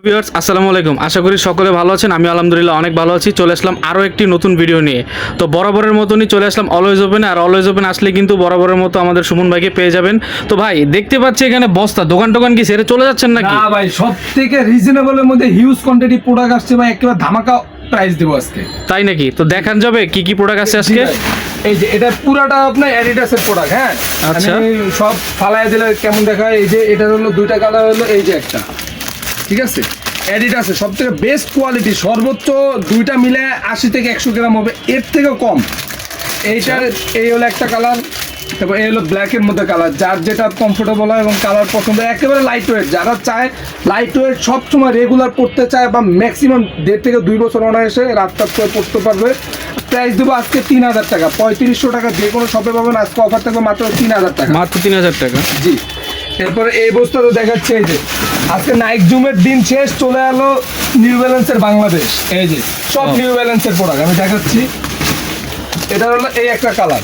Viewers আসসালামু আলাইকুম, আশা করি সকলে ভালো আছেন। আমি আলহামদুলিল্লাহ অনেক ভালো আছি। চলে আসলাম আরও একটি নতুন ভিডিও নিয়ে। তো বরাবরের মতনই চলে আসলাম অলওয়েজ ওপেনে। আর অলওয়েজ ওপেন আসলে কিন্তু বরাবরের মতো আমাদের সুমন ভাইকে পেয়ে যাবেন। তো ভাই দেখতে পাচ্ছি এখানে বস্তা, দোকান টোকান কি ছেড়ে চলে যাচ্ছেন নাকি? না ভাই, সব থেকে রিজনেবলের মধ্যে হিউজ কোয়ান্টিটি প্রোডাক্ট আসছে ভাই, একেবারে ধামাকা প্রাইস দেবো আজকে। তাই নাকি? তো দেখান যাবে কি কি প্রোডাক্ট আছে আজকে। এই যে এটা পুরাটা আপনার অ্যাডিডাসের প্রোডাক্ট। হ্যাঁ আচ্ছা। আমি সব ফালায় দিলে কেমন দেখায়। এই যে এটা হলো দুইটা কালার, হলো এই যে একটা, ঠিক আছে। অ্যাডিডাসের সব থেকে বেস্ট কোয়ালিটি, সর্বোচ্চ দুইটা মিলে 80 থেকে 100 গ্রাম হবে, এর থেকেও কম। এইটার এই হলো একটা কালার, তারপর এই হলো ব্ল্যাকের মধ্যে কালার, যার যেটা কমফোর্টেবল হয় এবং কালার পছন্দ। একেবারে লাইট ওয়েট, যারা চায় লাইট ওয়েট সবসময় রেগুলার পড়তে চায় বা ম্যাক্সিমাম 1.5 থেকে 2 বছর অনায়াসে রাত করে পড়তে পারবে। প্রাইস দেবো আজকে 3000 টাকা, 3500 টাকা যে কোনো শপে পাবেন। আজকে অফার থাকবে মাত্র 3000 টাকা, মাত্র 3000 টাকা। জি। এরপরে এই বস্তাটা দেখাচ্ছে, এই যে আজকে নাইক জুমের দিন শেষ, চলে এলো নিউ ব্যালেন্সের বাংলাদেশ। এই যে সব নিউ ব্যালেন্সের প্রোডাক্ট আমি দেখাচ্ছি। এটা হলো এই একটা কালার,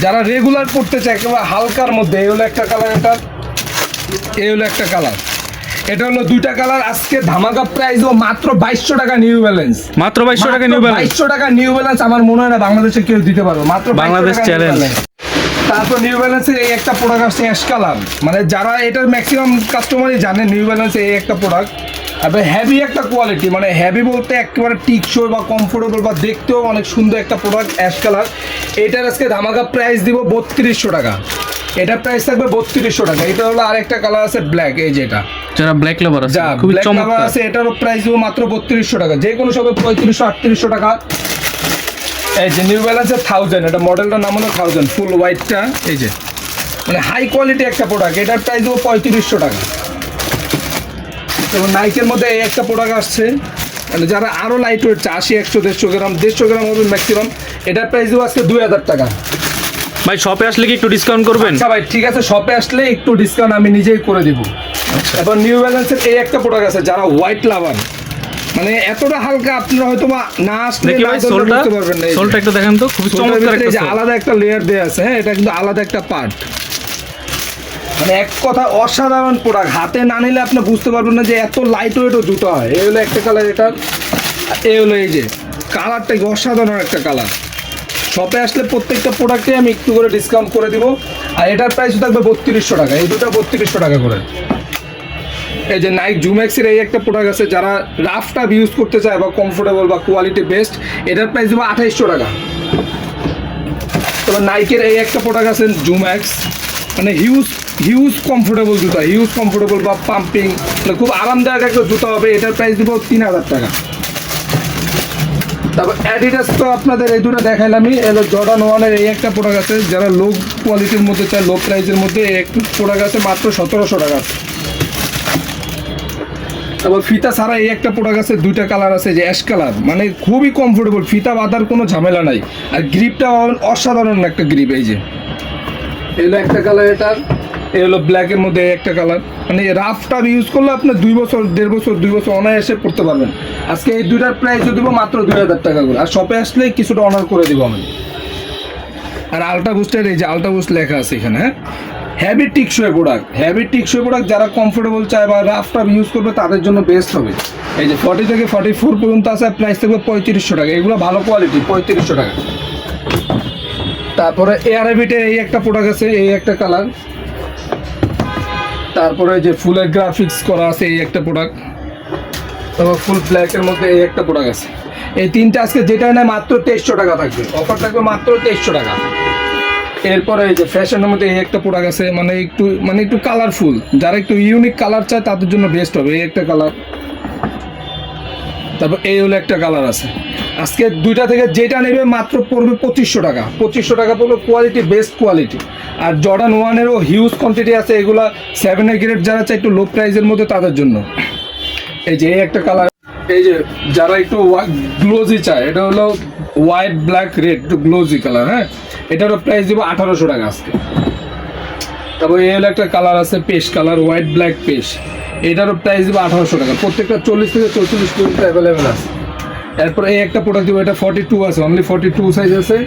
যারা রেগুলার পড়তে চায় একেবারে হালকার মধ্যে, এই হলো একটা কালার, এটা এই হলো একটা কালার, এটা হলো দুইটা কালার। আজকে ধামাকা প্রাইস মাত্র 2200 টাকা নিউ ব্যালেন্স। মাত্র 2200 টাকা নিউ ব্যালেন্স। 2200 টাকা নিউ ব্যালেন্স আমার মনে হয় না বাংলাদেশে কেউ দিতে পারবে, মাত্র বাংলাদেশ চ্যালেঞ্জ। তারপর নিউ ব্যালেন্সের এই একটা প্রোডাক্ট আসছে অ্যাশ কালার, মানে যারা এটার ম্যাক্সিমাম কাস্টমারই জানে নিউ ব্যালেন্সের এই একটা প্রোডাক্ট। তারপরে হ্যাভি একটা কোয়ালিটি, মানে হ্যাভি বলতে একেবারে টিকসই বা কমফোর্টেবল বা দেখতেও অনেক সুন্দর একটা প্রোডাক্ট অ্যাশ কালার। এটার আজকে ধামাকা প্রাইস দিব 3200 টাকা। এটার প্রাইস থাকবে 3200 টাকা। এটা হলো আরেকটা কালার আছে ব্ল্যাক, এই যেটা যারা ব্ল্যাক লাভার আছে যা খুবই ব্ল্যাক কালার চমৎকার আছে, এটারও প্রাইস দিব মাত্র 3200 টাকা। যে কোনো সবে 3500-3800 টাকা। এই যে নিউ ব্যালেন্সের 1000, এটা মডেলটার নাম হলো 1000, ফুল হোয়াইটটা। এই যে মানে হাই কোয়ালিটি একটা প্রোডাক্ট, এটার প্রাইস দেবো 3500 টাকা। এবং নাইকের মধ্যে এই একটা প্রোডাক্ট আসছে, মানে যারা আরও লাইট ওয়েট চায় 80, 100, 150 গ্রাম, 150 গ্রাম হবে ম্যাক্সিমাম। এটার প্রাইস দেবো আজকে 2000 টাকা। ভাই শপে আসলে কি একটু ডিসকাউন্ট করবেন? আচ্ছা ভাই ঠিক আছে, শপে আসলে একটু ডিসকাউন্ট আমি নিজেই করে দিব। এবার নিউ ব্যালেন্সের এই একটা প্রোডাক্ট আছে, যারা হোয়াইট লাভার, মানে এতটা হালকা আপনারা হয়তো বা না আসলে দেখি ভাই সোলটা, বুঝতে পারবেন না। সোলটা একটু দেখান তো, খুবই চমৎকার একটা সোল। আলাদা একটা লেয়ার দেয়া আছে। হ্যাঁ এটা কিন্তু আলাদা একটা পার্ট, মানে এক কথা অসাধারণ প্রোডাক্ট। হাতে না নিলে আপনি বুঝতে পারবেন না যে এত লাইট ওয়েটও জুতো হয়। এই হলো একটা কালার, এটা এই হলো, এই যে কালারটা অসাধারণ একটা কালার। শপে আসলে প্রত্যেকটা প্রোডাক্টে আমি একটু করে ডিসকাউন্ট করে দিব। আর এটার প্রাইস থাকবে 3200 টাকা, এই দুটো 3200 টাকা করে। এই যে নাইক জুম্যাক্সের এই একটা প্রোডাক্ট আছে, যারা রাফটা ইউজ করতে চায় বা কমফোর্টেবল বা কোয়ালিটি বেস্ট, এটার প্রাইস দেবো 2800 টাকা। তবে নাইকের এই একটা প্রোডাক্ট আছে জুম্যাক্স, মানে হিউজ কমফোর্টেবল জুতা, হিউজ কমফোর্টেবল বা পাম্পিং, মানে খুব আরামদায়ক একটা জুতা হবে। এটার প্রাইস দেবো 3000 টাকা। তারপর অ্যাডিডাস তো আপনাদের এই দুটো দেখাইলামই। এলো জর্ডান 1-এর এই একটা প্রোডাক্ট আছে, যারা লো কোয়ালিটির মধ্যে চায়, লো প্রাইসের মধ্যে এই একটা প্রোডাক্ট আছে মাত্র 1700 টাকা। তারপর ফিতা ছাড়া এই একটা প্রোডাক্ট আছে, দুইটা কালার আছে, যে অ্যাশ কালার, মানে খুবই কমফোর্টেবল, ফিতা বাঁধার কোনো ঝামেলা নাই। আর গ্রিপটা অসাধারণ একটা গ্রিপ। এই যে এলো একটা কালার, এটার এই হলো ব্ল্যাকের মধ্যে একটা কালার, মানে রাফটা ইউজ করলে আপনি 2 বছর 2.5 বছর অনায়াসে পড়তে পারবেন। আজকে এই দুইটার প্রাইস দেবো মাত্র 2000 টাকা করে। আর শপে আসলে কিছুটা অনার করে দেবো আমি। আর আলট্রা বুস্টের এই যে আলট্রা বুস্ট লেখা আছে এখানে। হ্যাঁ হ্যাভি টিকসই প্রোডাক্ট, হ্যাভি টিকসই প্রোডাক্ট, যারা কমফোর্টেবল চায় বা রাফটা ইউজ করবে তাদের জন্য বেস্ট হবে। এই যে 40 থেকে 44 পর্যন্ত আছে, প্রাইস থাকবে 3500 টাকা। এগুলো ভালো কোয়ালিটি, 3500 টাকা। তারপরে এআরবিটের এই একটা প্রোডাক্ট আছে, এই একটা কালার। তারপরে যে ফুলের গ্রাফিক্স করা আছে এই একটা প্রোডাক্ট। তারপর ফুল ব্ল্যাকের মধ্যে এই একটা প্রোডাক্ট আছে। এই তিনটা আজকে যেটা নেয় মাত্র 2300 টাকা থাকবে, অফার থাকবে মাত্র 2300 টাকা। এরপরে এই যে ফ্যাশনের মধ্যে এই একটা প্রোডাক্ট আছে, মানে একটু কালারফুল, যারা একটু ইউনিক কালার চায় তাদের জন্য বেস্ট হবে এই একটা কালার। তারপর এই হলো একটা কালার আছে। আজকে দুইটা থেকে যেটা নেবে মাত্র পড়বে 2500 টাকা। 2500 টাকা পড়বে, কোয়ালিটি বেস্ট কোয়ালিটি। আর জর্ডান 1-এরও হিউজ কোয়ান্টিটি আছে, এগুলো 7A গ্রেড যারা চায় একটু লো প্রাইসের মধ্যে তাদের জন্য। এই যে এই একটা কালার, এই যে যারা একটু গ্লোজি চায়, এটা হলো হোয়াইট ব্ল্যাক রেড, একটু গ্লোজি কালার। হ্যাঁ এটারও প্রাইস দিব 1800 টাকা আজকে। তারপর এই হলো একটা কালার আছে পেশ কালার, হোয়াইট ব্ল্যাক পেশ, এটারও প্রাইস দিব 1800 টাকা। প্রত্যেকটা 40 থেকে 44 পর্যন্ত অ্যাভেলেবেল আছে। এরপর এই একটা প্রোডাক্ট দিব, এটা 42 আছে, অনলি 42 সাইজ আছে।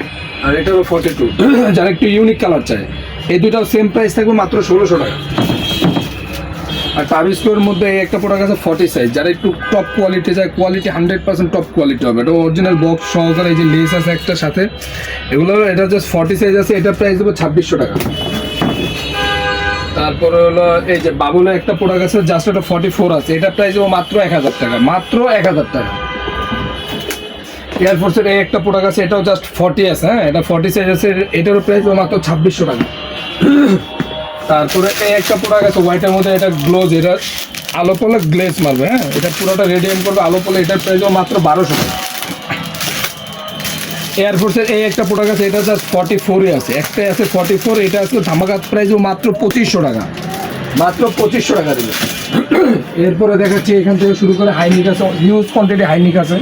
আর এটারও 42, যারা একটু ইউনিক কালার চায়। এই দুটাও সেম প্রাইস থাকবে মাত্র 1600 টাকা। আর টাবিস্কোর মধ্যে এই একটা প্রোডাক্ট আছে 40 সাইজ, যারা একটু টপ কোয়ালিটি চায়, কোয়ালিটি 100% টপ কোয়ালিটি হবে, এটা অরিজিনাল বক্স সহকারে, এই যে লেস আছে একটার সাথে, এগুলো এটা জাস্ট 40 সাইজ আছে, এটা প্রাইস দেবো 2600 টাকা। তারপরে হলো এই যে বাবুলা একটা প্রোডাক্ট আছে, জাস্ট এটা 44 আছে, এটা প্রাইস দেবো মাত্র 1000 টাকা, মাত্র 1000 টাকা। এয়ারফোর্সের এই একটা প্রোডাক্ট আছে, এটাও জাস্ট 40 আছে, হ্যাঁ এটা 40 সাইজ আছে, এটারও প্রাইস দেবো মাত্র 2600 টাকা। তারপরে এই একটা প্রোডাক্ট আছে হোয়াইটের মধ্যে, এটা গ্লোজ, এটা আলো পলে গ্লেজ মারবে, হ্যাঁ এটা পুরোটা রেডিয়েন্ট করবে আলো পলে, এটার প্রাইস দেবো মাত্র 1200 টাকা। এয়ারফোর্সের এই একটা প্রোডাক্ট আছে, এটা জাস্ট 44 আছে, একটাই আছে 44, এটা আছে ধামাকা প্রাইস মাত্র 2500 টাকা, মাত্র 2500 টাকা দেবে। এরপরে দেখাচ্ছি এখান থেকে শুরু করে হাইনিক আছে, হিউজ কোয়ান্টিটি হাইনিক আছে।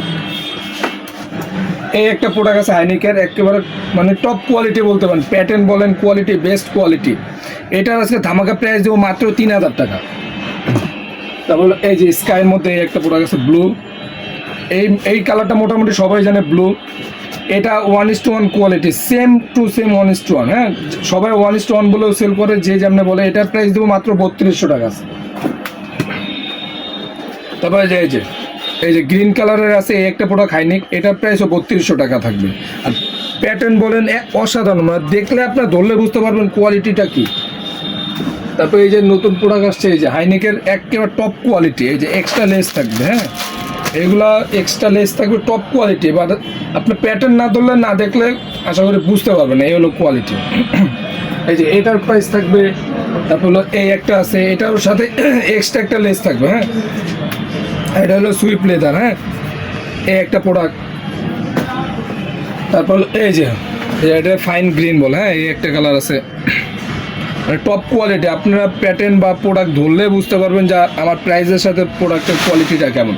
এই একটা প্রোডাক্ট আছে হাইনিকের, একেবারে মানে টপ কোয়ালিটি বলতে পারেন, প্যাটার্ন বলেন, কোয়ালিটি বেস্ট কোয়ালিটি, এটার আজকে ধামাকা প্রাইস দেবো মাত্র 3000 টাকা। তারপর এই যে স্কাইয়ের মধ্যে এই একটা প্রোডাক্ট আছে ব্লু, এই কালারটা মোটামুটি সবাই জানে ব্লু, এটা 1:1 কোয়ালিটি, সেম টু সেম 1:1, হ্যাঁ সবাই 1:1 বলেও সেল করে, যে যেমনি বলে, এটার প্রাইস দেবো মাত্র 3200 টাকা। তারপরে এই যে গ্রিন কালারের আছে এই একটা প্রোডাক্ট হাইনিক, এটার প্রাইসও 3200 টাকা থাকবে। আর প্যাটার্ন বলেন অসাধারণ, মানে দেখলে আপনার ধরলে বুঝতে পারবেন কোয়ালিটিটা কি। তারপরে এই যে নতুন প্রোডাক্ট আসছে, এই যে হাইনিকের একেবারে টপ কোয়ালিটি, এই যে এক্সট্রা লেস থাকবে, হ্যাঁ এগুলা এক্সট্রা লেস থাকবে টপ কোয়ালিটি, এবার আপনি প্যাটার্ন না ধরলে না দেখলে আশা করি বুঝতে পারবেন এই হলো কোয়ালিটি। এই যে এটার প্রাইস থাকবে, তারপর হলো এই একটা আছে, এটার সাথে এক্সট্রা একটা লেস থাকবে, হ্যাঁ এটা হলো সুইপ লেদার, হ্যাঁ এই একটা প্রোডাক্ট। তারপর এই যে এটা ফাইন গ্রিন বলে, হ্যাঁ এই একটা কালার আছে, মানে টপ কোয়ালিটি, আপনারা প্যাটার্ন বা প্রোডাক্ট ধরলে বুঝতে পারবেন যে আমার প্রাইসের সাথে প্রোডাক্টের কোয়ালিটিটা কেমন।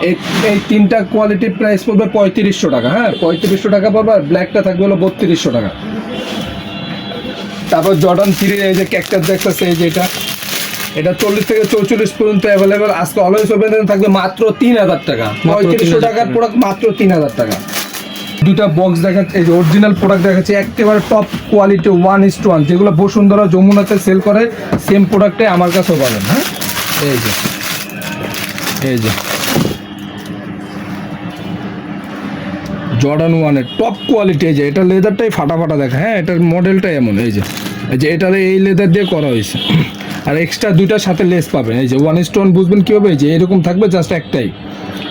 এই তিনটা কোয়ালিটির প্রাইস পড়বে 3500 টাকা, হ্যাঁ 3500 টাকা পড়বে, আর ব্ল্যাকটা থাকবে হলো 3200 টাকা। তারপর জর্ডান 3 এই যে ক্যাক্টাস দেখতেছে, এই যে এটা 40 থেকে 44 পর্যন্ত অ্যাভেলেবেল, আজকে অলওয়েজ ওপেন থাকবে মাত্র 3000 টাকা, 3500 টাকার প্রোডাক্ট মাত্র 3000 টাকা। দুটা বক্স দেখাচ্ছে, এই যে অরিজিনাল প্রোডাক্ট দেখাচ্ছে, একেবারে টপ কোয়ালিটি 1:1, যেগুলো বসুন্ধরা যমুনাতে সেল করে সেম প্রোডাক্টে আমার কাছেও পাবেন, হ্যাঁ এই যে জর্ডান 1-এর টপ কোয়ালিটি, এই যে এটা লেদারটাই ফাটা দেখা, হ্যাঁ এটার মডেলটাই এমন, এই যে এটার এই লেদার দিয়ে করা হয়েছে, আর এক্সট্রা দুইটার সাথে লেস পাবেন। এই যে 1:1 বুঝবেন কী হবে, এই যে এরকম থাকবে জাস্ট একটাই,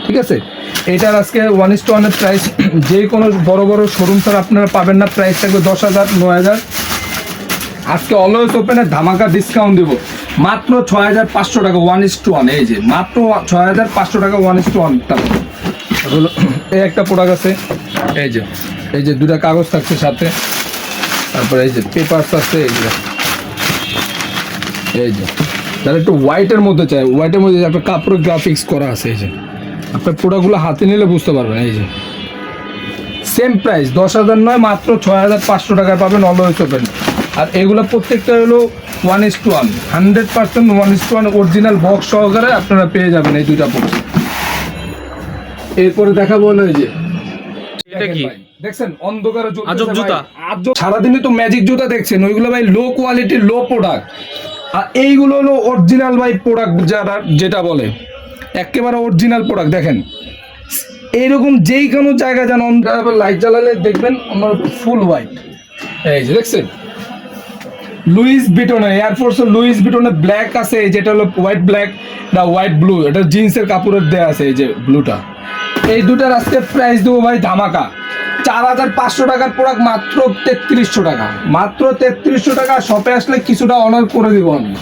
ঠিক আছে। এটার আজকে 1:1-এর প্রাইস যে কোনো বড় বড় শোরুম ছাড়া আপনারা পাবেন না, প্রাইস থাকবে 10,000 9,000। আজকে অলওয়েজ ওপেনে ধামাকা ডিসকাউন্ট দেবো মাত্র 6,500 টাকা 1:1, এই যে মাত্র 6,500 টাকা 1:1 টাকা। হলো এই একটা প্রোডাক্ট আছে, এই যে দুটা কাগজ থাকছে সাথে, তারপরে এই যে পেপারস আছে, এইগুলো এই যে যারা একটু হোয়াইটের মধ্যে চায়, হোয়াইটের মধ্যে একটা কাপড়ের গ্রাফিক্স করা আছে, এই যে আপনার প্রোডাক্টগুলো হাতে নিলে বুঝতে পারবেন। এই যে সেম প্রাইস 10,000 নয়, মাত্র 6,500 টাকায় পাবেন অলওয়েজ ওপেন। আর এগুলো প্রত্যেকটা হলো 1:1, 100% 1:1 অরিজিনাল বক্স সহকারে আপনারা পেয়ে যাবেন এই দুইটা বক্স। এরপরে দেখাবো হলো এই যে এটা কি দেখছেন অন্ধকারে আজব জুতা, সারাদিনে তো ম্যাজিক জুতা দেখছেন, ওইগুলো ভাই লো কোয়ালিটি লো প্রোডাক্ট, আর এইগুলো হলো অরিজিনাল ভাই প্রোডাক্ট, যারা যেটা বলে একেবারে অরিজিনাল প্রোডাক্ট। দেখেন এইরকম যেই কোনো জায়গায় যান অন্ধকার লাইট জ্বালালে দেখবেন আমার ফুল হোয়াইট, এই যে দেখছেন লুইস ভিটনের এয়ারফোর্সের লুইস ভিটনের ব্ল্যাক আছে, যেটা হলো হোয়াইট ব্ল্যাক না হোয়াইট ব্লু, এটা জিন্সের কাপড়ের দেয়া আছে, এই যে ব্লুটা। এই দুটার আজকে প্রাইস দেবো ভাই ধামাকা 4,500 টাকার প্রোডাক্ট মাত্র 3300 টাকা, মাত্র 3300 টাকা। শপে আসলে কিছুটা অনার করে দিব আমি।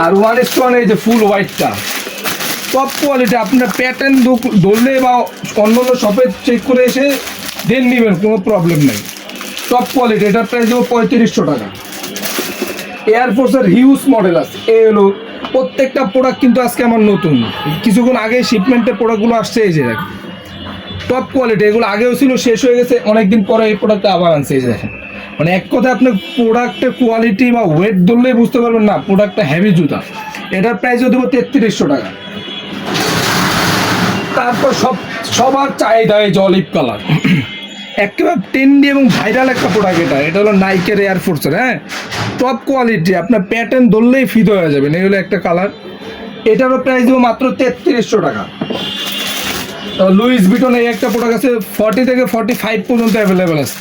আর 1:1 এই যে ফুল হোয়াইটটা টপ কোয়ালিটি, আপনার প্যাটার্ন ধরলে বা অন্য অন্য শপে চেক করে এসে দেন নেবেন, কোনো প্রবলেম নেই, টপ কোয়ালিটি। এটার প্রাইস দেবো 3500 টাকা। এয়ারফোর্সের হিউজ মডেল আছে, এই হলো প্রত্যেকটা প্রোডাক্ট কিন্তু আজকে আমার নতুন, কিছুক্ষণ আগে শিপমেন্টের প্রোডাক্টগুলো আসছে, এই যে টপ কোয়ালিটি, এগুলো আগেও ছিল শেষ হয়ে গেছে, অনেকদিন পরে এই প্রোডাক্টটা আবার আনছে, এই যে দেখেন। মানে এক কথা আপনি প্রোডাক্টের কোয়ালিটি বা ওয়েট ধরলেই বুঝতে পারবেন না প্রোডাক্টটা হেভি জুতা। এটার প্রাইসও দেবো 3300 টাকা। তারপর সবার চাহিদা এই যে অলিভ কালার, একেবারে ট্রেন্ডি এবং ভাইরাল একটা প্রোডাক্ট। এটা হলো নাইকের এয়ারফোর্সের, হ্যাঁ, টপ কোয়ালিটি, আপনার প্যাটার্ন ধরলেই ফিদা হয়ে যাবেন। এই হলো একটা কালার, এটারও প্রাইস দেবো মাত্র 3300 টাকা। তো লুইস ভিটন এই একটা প্রোডাক্ট আছে 40 থেকে 45 পর্যন্ত অ্যাভেলেবেল আছে।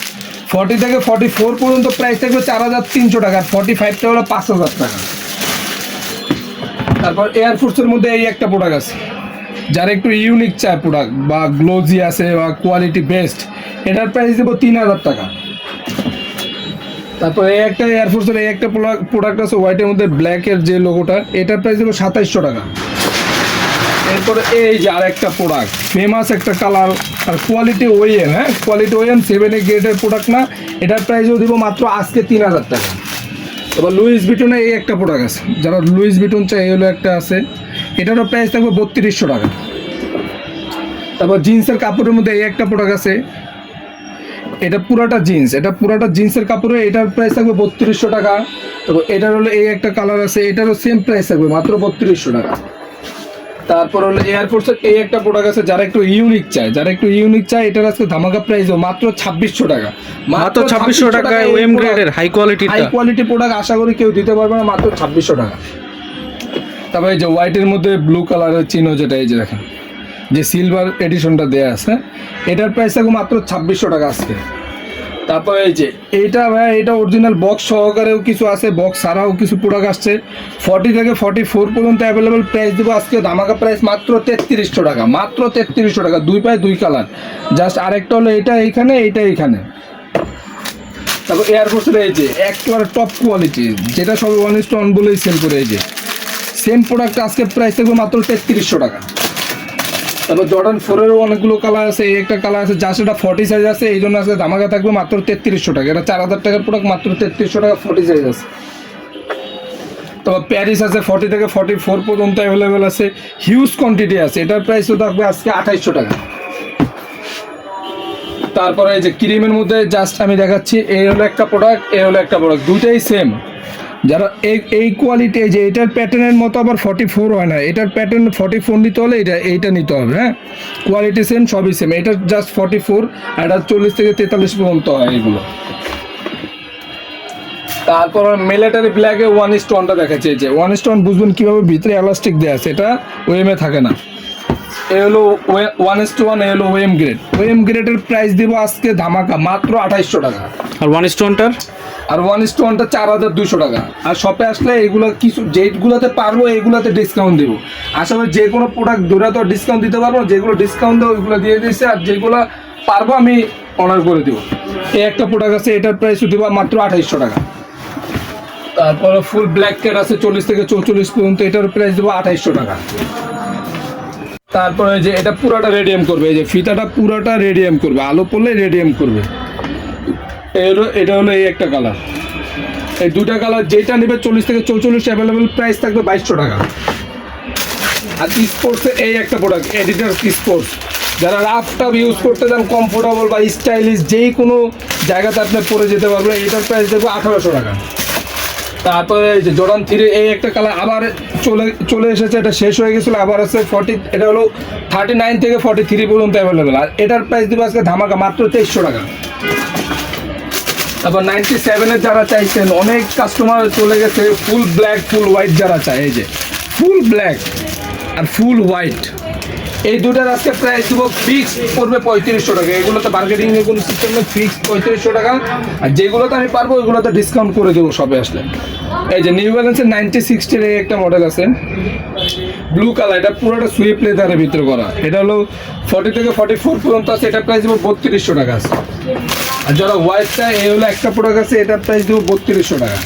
40 থেকে 44 পর্যন্ত প্রাইস থাকবে 4300 টাকা, আর 45টা হলো 5000 টাকা। তারপর এয়ারফোর্সের মধ্যে এই একটা প্রোডাক্ট আছে, যারা একটু ইউনিক চায় প্রোডাক্ট বা গ্লোজি আছে বা কোয়ালিটি বেস্ট, এটার প্রাইস দেবো 3000 টাকা। তারপর এই একটা এয়ারফোর্সের এই একটা প্রোডাক্ট আছে হোয়াইটের মধ্যে ব্ল্যাকের যে লোগোটা, এটার প্রাইস দেবো 2700 টাকা। এরপরে এই যে আর একটা প্রোডাক্ট ফেমাস একটা কালার আর কোয়ালিটি ওএম, হ্যাঁ, কোয়ালিটি ওএম 7A গ্রেডের প্রোডাক্ট না, এটার প্রাইসও দিব মাত্র আজকে 3000 টাকা। তারপর লুইস ভিটনে এই একটা প্রোডাক্ট আছে, যারা লুইস ভিটন চাই এই হলো একটা আছে, এটারও প্রাইস থাকবে 3200 টাকা। তারপর জিন্সের কাপড়ের মধ্যে এই একটা প্রোডাক্ট আছে, এটা পুরাটা জিন্স, এটা পুরাটা জিন্সের কাপড়ে, এটার প্রাইস থাকবে 3200 টাকা। তারপর এটার হলো এই একটা কালার আছে, এটারও সেম প্রাইস থাকবে মাত্র 3200 টাকা। তারপর হলো এয়ারফোর্সের এই একটা প্রোডাক্ট আছে, যারা একটু ইউনিক চায় এটার আজকে ধামাকা প্রাইস মাত্র 2600 টাকা। মাত্র 2600 টাকায় ওএম গ্রেডের হাই কোয়ালিটি প্রোডাক্ট আশা করি কেউ দিতে পারবে না, মাত্র 2600 টাকা। তারপরে এই যে হোয়াইটের মধ্যে ব্লু কালারের চিহ্ন, যেটা এই যে দেখেন যে সিলভার এডিশনটা দেওয়া আছে, এটার প্রাইস থাকবে মাত্র 2600 টাকা আজকে। তারপরে এই যে এইটা ভাই, এটা অরিজিনাল বক্স সহকারেও কিছু আছে, বক্স ছাড়াও কিছু প্রোডাক্ট আসছে। 40 থেকে 44 পর্যন্ত অ্যাভেলেবেল, প্রাইস দেবো আজকে ধামাকা প্রাইস মাত্র 3300 টাকা, মাত্র 3300 টাকা। 2 পায়ে 2 কালার, জাস্ট আরেকটা হলো এটা এইখানে, এইটা এইখানে। তারপর এয়ারফোর্সের এই যে একেবারে টপ কোয়ালিটি, যেটা সবাই 1:1 বলেই সেল করে, এই যে সেম প্রোডাক্ট আজকে প্রাইস থাকবে মাত্র 3300 টাকা। তারপর জর্ডান 4-এরও অনেকগুলো কালার আছে, এই একটা কালার আছে, জাস্ট এটা 40 সাইজ আছে, এই জন্য আজকে ধামাকা থাকবে মাত্র 3300 টাকা। এটা 4000 টাকার প্রোডাক্ট, মাত্র 3300 টাকা, 40 সাইজ আছে। তারপর প্যারিস আছে 40 থেকে 44 পর্যন্ত অ্যাভেলেবেল আছে, হিউজ কোয়ান্টিটি আছে, এটার প্রাইসও থাকবে আজকে 2800 টাকা। তারপরে এই যে ক্রিমের মধ্যে জাস্ট আমি দেখাচ্ছি, এই হলো একটা প্রোডাক্ট, এই হলো একটা প্রোডাক্ট, দুইটাই সেম। যারা এই কোয়ালিটি, এই যে এটার প্যাটার্নের মতো আবার 44 হয় না, এটার প্যাটার্ন 44 নিতে হলে এইটা নিতে হবে, হ্যাঁ, কোয়ালিটি সেম, সবই সেম। এটা জাস্ট 44, আর এটা 40 থেকে 43 পর্যন্ত হয় এগুলো। তারপর মিলিটারি ব্ল্যাকে 1:1টা দেখাচ্ছে, এই যে 1:1 বুঝবেন কীভাবে, ভিতরে এলাস্টিক দেওয়া আছে, এটা ওএমে থাকে না। এ হলো 1:1, এ হলো ওএম গ্রেডের প্রাইস দিব আজকে ধামাকা মাত্র 2800 টাকা। আর 1:1টার 1:1টা 4200 টাকা। আর শপে আসলে এগুলো কিছু যেগুলোতে পারবো এইগুলোতে ডিসকাউন্ট দেবো। আশা করি যে কোনো প্রোডাক্ট ধরে তো ডিসকাউন্ট দিতে পারবো না, যেগুলো ডিসকাউন্ট দেবো ওইগুলো দিয়ে দিয়েছে, আর যেগুলো পারবো আমি অনার করে দেবো। এই একটা প্রোডাক্ট আছে, এটার প্রাইসও দেবো মাত্র 2800 টাকা। তারপরে ফুল ব্ল্যাক ক্যাট আছে 40 থেকে 44 পর্যন্ত, এটার প্রাইস দেবো 2800 টাকা। তারপরে যে এটা পুরাটা রেডিয়াম করবে, এই যে ফিতাটা পুরাটা রেডিয়াম করবে, আলো পড়লে রেডিয়াম করবে। এটা হলো এই একটা কালার, এই দুটা কালার যেটা নেবে 40 থেকে 44 অ্যাভেলেবেল, প্রাইস থাকবে 2200 টাকা। আর স্পোর্টসে এই একটা প্রোডাক্ট এডিটার স্পোর্টস, যারা রাফ টাফ ইউজ করতে চান, কমফোর্টেবল বা স্টাইলিশ যেই কোনো জায়গাতে আপনি পরে যেতে পারবেন, এটার প্রাইস দেবো 1800 টাকা। তারপরে এই যে জর্ডান 3 এই একটা কালার আবার চলে এসেছে, এটা শেষ হয়ে গেছিলো, আবার আছে 40, এটা হলো 39 থেকে 43 পর্যন্ত অ্যাভেলেবেল, আর এটার প্রাইস দেবো আজকে ধামাকা মাত্র 2300 টাকা। তারপর 97-এর যারা চাইছেন, অনেক কাস্টমার চলে গেছে, ফুল ব্ল্যাক ফুল হোয়াইট যারা চায়, এই যে ফুল ব্ল্যাক আর ফুল হোয়াইট, এই দুটার আজকে প্রাইস দেবো ফিক্স পড়বে 3500 টাকা। এগুলোতে মার্কেটিং এর কোনো সিস্টেম নেই, ফিক্স 3500 টাকা। আর যেগুলোতে আমি পারবো ওইগুলোতে ডিসকাউন্ট করে দেবো সবে আসলে। এই যে নিউ ব্যালেন্সের 9060-এর এই একটা মডেল আছে, ব্লু কালার, এটা পুরোটা সুইপ লেদারের ভিতরে করা, এটা হলো 40 থেকে 44 পর্যন্ত আছে, এটার প্রাইস দেবো 3200 টাকা আছে। আর যারা হোয়াইট চায়, এই হলো একটা প্রোডাক্ট আছে, এটার প্রাইস দেবো 3200 টাকা।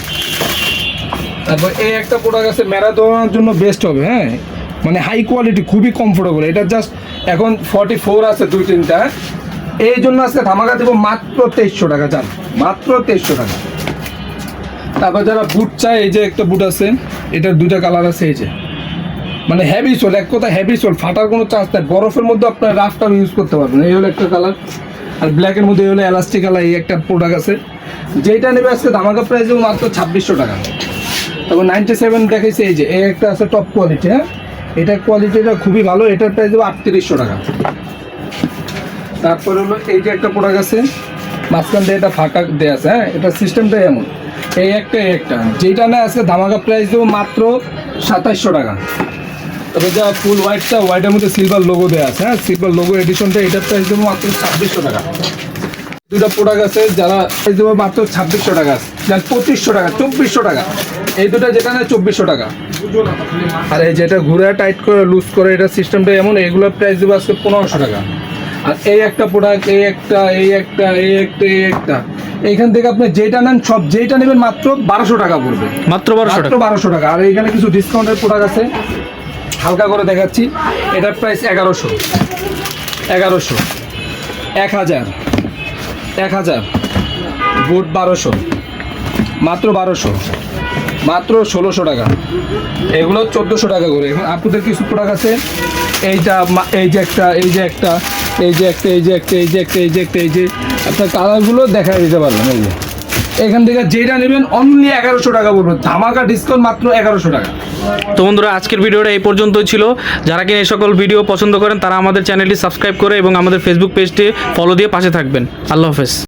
তারপর এই একটা প্রোডাক্ট আছে, ম্যারাথনের জন্য বেস্ট হবে, হ্যাঁ, মানে হাই কোয়ালিটি, খুবই কমফোর্টেবল। এটা জাস্ট এখন 44 আছে 2-3টা, এই জন্য আজকে ধামাকা দেবো মাত্র 2300 টাকা, জান, মাত্র 2300 টাকা। তারপর যারা বুট চায়, এই যে একটা বুট আছে, এটার দুটা কালার আছে, এই যে মানে হেভি সোল, এক কথা হেভি সোল, ফাটার কোনো চান্স নাই, বরফের মধ্যে আপনার রাফ টাফ ইউজ করতে পারবেন। এই হলো একটা কালার, আর ব্ল্যাকের মধ্যে এই হলো এলাস্টিক কালার, এই একটা প্রোডাক্ট আছে, যেটা নেবে আজকে ধামাকা প্রাইস দেবো মাত্র 2600 টাকা। তারপর 97 দেখাইছে, এই যে এই একটা আছে টপ কোয়ালিটি, হ্যাঁ, এটা কোয়ালিটিটা খুবই ভালো, এটার প্রাইস দেবো 3800 টাকা। তারপর হলো এই যে একটা প্রোডাক্ট আছে, মাঝখান দিয়ে এটা ফাঁকা দেওয়া আছে, হ্যাঁ এটা সিস্টেমটাই এমন, এই একটা যেটা না আজকে ধামাকা প্রাইস দেবো মাত্র 2700 টাকা। তবে যা ফুল হোয়াইটের মধ্যে সিলভার লোগো দেওয়া আছে, হ্যাঁ সিলভার লোগো এডিশনটা, এটার প্রাইস দেবো মাত্র 2600 টাকা। দুটা প্রোডাক্ট আছে যারা প্রাইস দেবো মাত্র 2600 টাকা, 2500 টাকা, 2400 টাকা, এই দুটা যেটা না 2400 টাকা। আর এই যেটা ঘুরে টাইট করে লুজ করে এটা সিস্টেমটা এমন, এগুলোর প্রাইস দেবো আজকে 1500 টাকা। আর এই একটা প্রোডাক্ট, এই একটা এইখান থেকে আপনি যেটা নেন সব যেটা নেবেন মাত্র 1200 টাকা পড়বে, মাত্র 1200 টাকা। 1200 টাকা। আর এইখানে কিছু ডিসকাউন্টের প্রোডাক্ট আছে, হালকা করে দেখাচ্ছি। এটার প্রাইস 1100, 1000 বুট 1200, মাত্র 1200, মাত্র 1600 টাকা। এগুলো 1400 টাকা করে। এখন আপনাদের কিছু প্রোডাক্ট আছে, এই যে আপনার কালারগুলো দেখা দিতে পারবেন। এই যে এখান থেকে যেটা নেবেন অনলি 1100 টাকা পড়বে, ধামাকা ডিসকাউন্ট মাত্র 1100 টাকা। তো বন্ধুরা আজকের ভিডিওটা এই পর্যন্তই ছিল। যারা কিনা এই সকল ভিডিও পছন্দ করেন তারা আমাদের চ্যানেলটি সাবস্ক্রাইব করে এবং আমাদের ফেসবুক পেজটি ফলো দিয়ে পাশে থাকবেন। আল্লাহ হাফেজ।